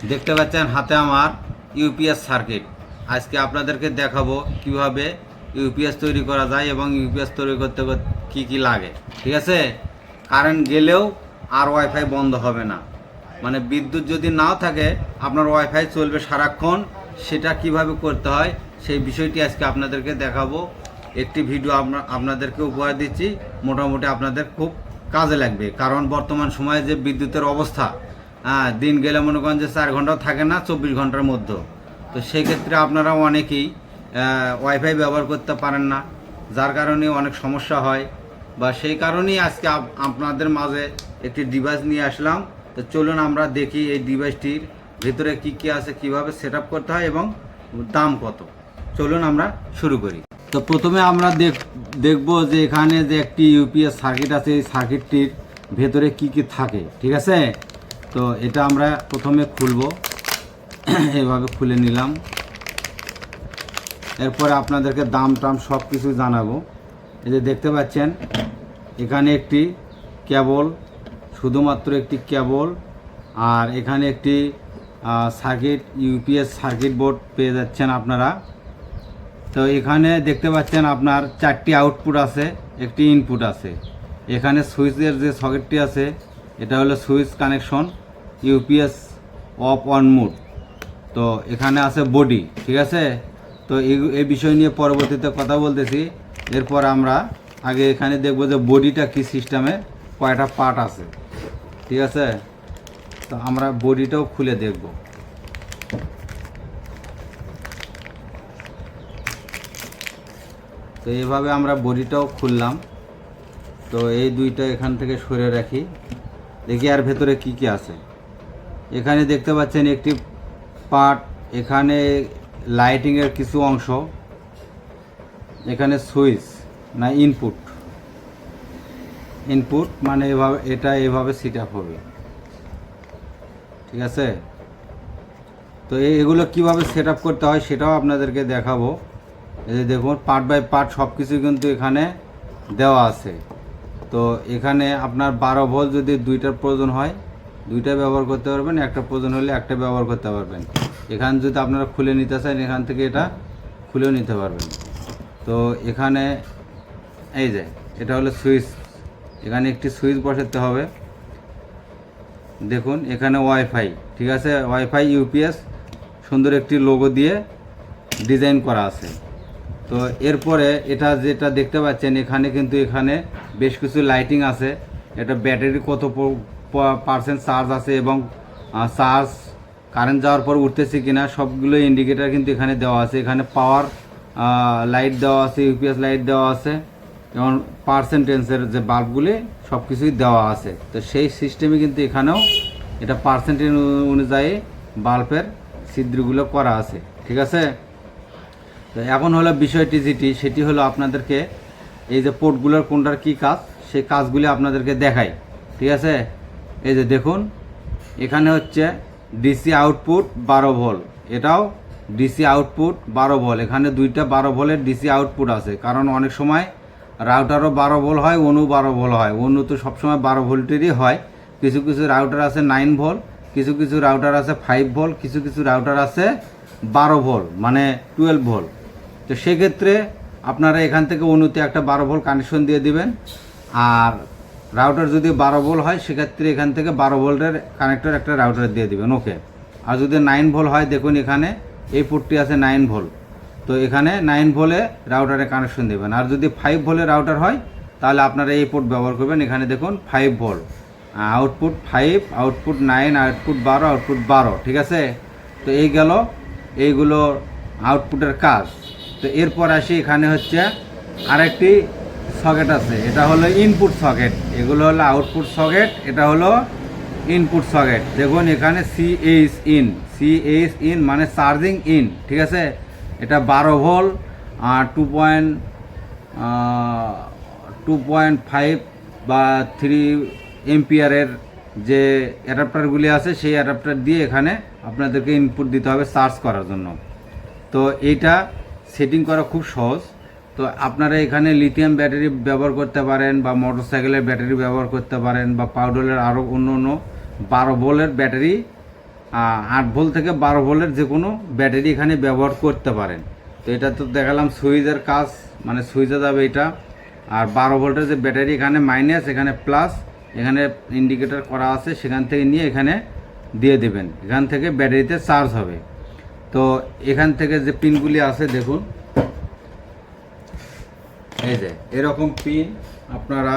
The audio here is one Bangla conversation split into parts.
দেখতে পাচ্ছেন হাতে আমার ইউপিএস সার্কিট। আজকে আপনাদেরকে দেখাবো কিভাবে ইউপিএস তৈরি করা যায় এবং ইউপিএস তৈরি করতে কি কি লাগে। ঠিক আছে, কারেন্ট গেলেও আর ওয়াইফাই বন্ধ হবে না, মানে বিদ্যুৎ যদি নাও থাকে আপনার ওয়াইফাই চলবে সারাক্ষণ। সেটা কিভাবে করতে হয় সেই বিষয়টি আজকে আপনাদেরকে দেখাবো। একটি ভিডিও আপনাদেরকে উপহার দিচ্ছি, মোটামুটি আপনাদের খুব কাজে লাগবে। কারণ বর্তমান সময়ে যে বিদ্যুতের অবস্থা, দিন গেলে মনে করেন যে 4 ঘন্টাও থাকে না, 24 ঘন্টার মধ্যে। তো সেই ক্ষেত্রে আপনারা অনেকেই ওয়াইফাই ব্যবহার করতে পারেন না, যার কারণে অনেক সমস্যা হয়। বা সেই কারণেই আজকে আপনাদের মাঝে একটি ডিভাইস নিয়ে আসলাম। তো চলুন আমরা দেখি এই ডিভাইসটির ভিতরে কি কি আছে, কিভাবে সেট আপ করতে হয় এবং দাম কত। চলুন আমরা শুরু করি। তো প্রথমে আমরা দেখব যে এখানে যে একটি ইউপিএস সার্কিট আছে, এই সার্কিটটির ভেতরে কি কি থাকে। ঠিক আছে, তো এটা আমরা প্রথমে খুলব। এভাবে খুলে নিলাম। এরপরে আপনাদেরকে দাম টাম সব কিছু জানাবো। এই যে দেখতে পাচ্ছেন এখানে একটি কেবল, শুধুমাত্র একটি কেবল, আর এখানে একটি সার্কিট, ইউপিএস সার্কিট বোর্ড পেয়ে যাচ্ছেন আপনারা। তো এখানে দেখতে পাচ্ছেন আপনার 4টি আউটপুট আছে, একটি ইনপুট আছে। এখানে সুইচের যে সকেটটি আছে এটা হলো switch connection, UPS of on mode. তো এখানে আছে বডি। ঠিক আছে, তো এই বিষয় নিয়ে পরবর্তীতে কথা বলতেছি। এরপর আমরা আগে এখানে দেখব যে বডিটা কি সিস্টেমে, কয়টা পার্ট আছে। ঠিক আছে, তো আমরা বডিটাও খুলে দেখব। তো এইভাবে আমরা বডিটাও খুললাম। তো এই দুইটা এখান থেকে সরে রাখি, দেখি আর ভেতরে কি কি আছে। এখানে দেখতে পাচ্ছেন একটি পার্ট, এখানে লাইটিংয়ের কিছু অংশ, এখানে সুইচ না ইনপুট, ইনপুট মানে এভাবে, এটা এভাবে সেট আপ হবে। ঠিক আছে, তো এগুলো কিভাবে সেট আপ করতে হয় সেটাও আপনাদেরকে দেখাবো। এই যে দেখুন পার্ট বাই পার্ট সব কিছু কিন্তু এখানে দেওয়া আছে। তো এখানে আপনার 12 ভোল্ট যদি দুইটার প্রয়োজন হয় দুইটা ব্যবহার করতে পারবেন, একটা প্রয়োজন হলে একটা ব্যবহার করতে পারবেন। এখানে যদি আপনারা খুলে নিতে চান এখান থেকে এটা খুলেও নিতে পারবেন। তো এখানে এই যে এটা হলো সুইচ, এখানে একটি সুইচ বসাতে হবে। দেখুন এখানে ওয়াইফাই, ঠিক আছে, ওয়াইফাই ইউপিএস সুন্দর একটি লোগো দিয়ে ডিজাইন করা আছে। তো এরপরে এটা যেটা দেখতে পাচ্ছেন এখানে কিন্তু এখানে বেশ কিছু লাইটিং আছে। এটা ব্যাটারি কত পার্সেন্ট চার্জ আছে এবং চার্জ কারেন্ট যাওয়ার পর উঠতেছে কিনা সবগুলো ইন্ডিকেটার কিন্তু এখানে দেওয়া আছে। এখানে পাওয়ার লাইট দেওয়া আছে, ইউপিএস লাইট দেওয়া আছে এবং পার্সেন্টেজের যে বাল্বগুলি সব কিছুই দেওয়া আছে। তো সেই সিস্টেমে কিন্তু এখানেও এটা পার্সেন্টেজ অনুযায়ী বাল্বের ছিদ্রগুলো করা আছে। ঠিক আছে, তো এখন হলো বিষয়টি সেটি হলো আপনাদেরকে এই যে পোর্টগুলোর কোনটার কী কাজ সেই কাজগুলি আপনাদেরকে দেখাই। ঠিক আছে, এই যে দেখুন এখানে হচ্ছে ডিসি আউটপুট 12 ভোল্ট, এটাও ডিসি আউটপুট 12 ভোল্ট। এখানে দুইটা 12 ভোল্টের ডিসি আউটপুট আছে, কারণ অনেক সময় রাউটারও 12 ভোল্ট হয়, অনু 12 ভোল্ট হয়। অনু তো সবসময় 12 ভোল্টেরই হয়। কিছু কিছু রাউটার আছে 9 ভোল্ট, কিছু কিছু রাউটার আছে 5 ভোল্ট, কিছু কিছু রাউটার আছে 12 ভোল্ট মানে 12 ভোল্ট। তো সেক্ষেত্রে আপনারা এখান থেকে অনুতে একটা 12 ভোল্ট কানেকশন দিয়ে দিবেন। আর রাউটার যদি 12 ভোল্ট হয় সেক্ষেত্রে এখান থেকে 12 ভোল্টের কানেক্টর একটা রাউটার দিয়ে দিবেন। ওকে, আর যদি 9 ভোল্ট হয় দেখুন এখানে এই পোর্টটি আছে 9 ভোল্ট, তো এখানে 9 ভোল্টে রাউটারে কানেকশন দেবেন। আর যদি 5 ভোল্টের রাউটার হয় তাহলে আপনারা এই পোর্ট ব্যবহার করবেন। এখানে দেখুন 5 volt, output 5, output 9, output 12, output 12। ঠিক আছে, তো এই গেল এইগুলো আউটপুটের কাজ। তো এরপর আসি এখানে হচ্ছে আরেকটি সকেট আছে, এটা হলো ইনপুট সকেট। এগুলো হলো আউটপুট সকেট, এটা হলো ইনপুট সকেট। দেখুন এখানে সিএইচ ইন, সিএইচ ইন মানে চার্জিং ইন। ঠিক আছে, এটা 12 ভোল্ট আর 2.5 বা 3 এম্পিয়ারের যে অ্যাডাপ্টারগুলি আছে সেই অ্যাডাপ্টার দিয়ে এখানে আপনাদেরকে ইনপুট দিতে হবে চার্জ করার জন্য। তো এইটা সেটিং করা খুব সহজ। তো আপনারা এখানে লিথিয়াম ব্যাটারি ব্যবহার করতে পারেন বা মোটরসাইকেলের ব্যাটারি ব্যবহার করতে পারেন বা পাউডারের আরও অন্য অন্য 12 ভোল্টের ব্যাটারি 8 ভোল্ট থেকে 12 ভোল্টের যে কোনো ব্যাটারি এখানে ব্যবহার করতে পারেন। তো এটা তো দেখালাম সুইচের কাজ, মানে সুইচে যাবে এটা। আর 12 ভোল্টের যে ব্যাটারি, এখানে মাইনাস, এখানে প্লাস, এখানে ইন্ডিকেটর করা আছে, সেখান থেকে নিয়ে এখানে দিয়ে দেবেন, এখান থেকে ব্যাটারিতে চার্জ হবে। তো এখান থেকে যে পিনগুলি আছে দেখুন, এই যে এরকম পিন, আপনারা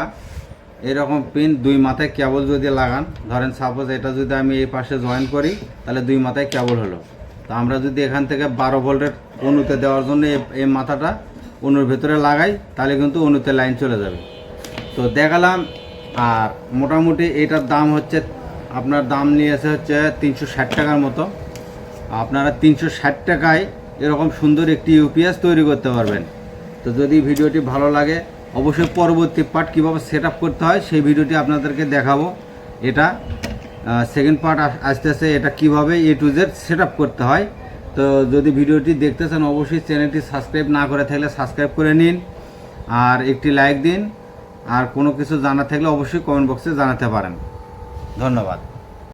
এরকম পিন 2 মাথায় কেবল যদি লাগান, ধরেন সাপোজ এটা যদি আমি এই পাশে জয়েন করি, তাহলে 2 মাথায় কেবল হলো। তো আমরা যদি এখান থেকে 12 ভোল্টের অনুতে দেওয়ার জন্য এই মাথাটা অনুর ভেতরে লাগাই, তাহলে কিন্তু অনুতে লাইন চলে যাবে। তো দেখালাম। আর মোটামুটি এটার দাম হচ্ছে, আপনার দাম নিয়েছে হচ্ছে 360 টাকার মতো। আপনারা 360 টাকায় এরকম সুন্দর একটি ইউপিএস তৈরি করতে পারবেন। তো যদি ভিডিওটি ভালো লাগে, অবশ্যই পরবর্তী পার্ট কীভাবে সেট আপ করতে হয় সেই ভিডিওটি আপনাদেরকে দেখাবো। এটা সেকেন্ড পার্ট আসতেছে, এটা কিভাবে A to Z set up করতে হয়। তো যদি ভিডিওটি দেখতে চান, অবশ্যই চ্যানেলটি সাবস্ক্রাইব না করে থাকলে সাবস্ক্রাইব করে নিন, আর একটি লাইক দিন। আর কোনো কিছু জানা থাকলে অবশ্যই কমেন্ট বক্সে জানাতে পারেন। ধন্যবাদ।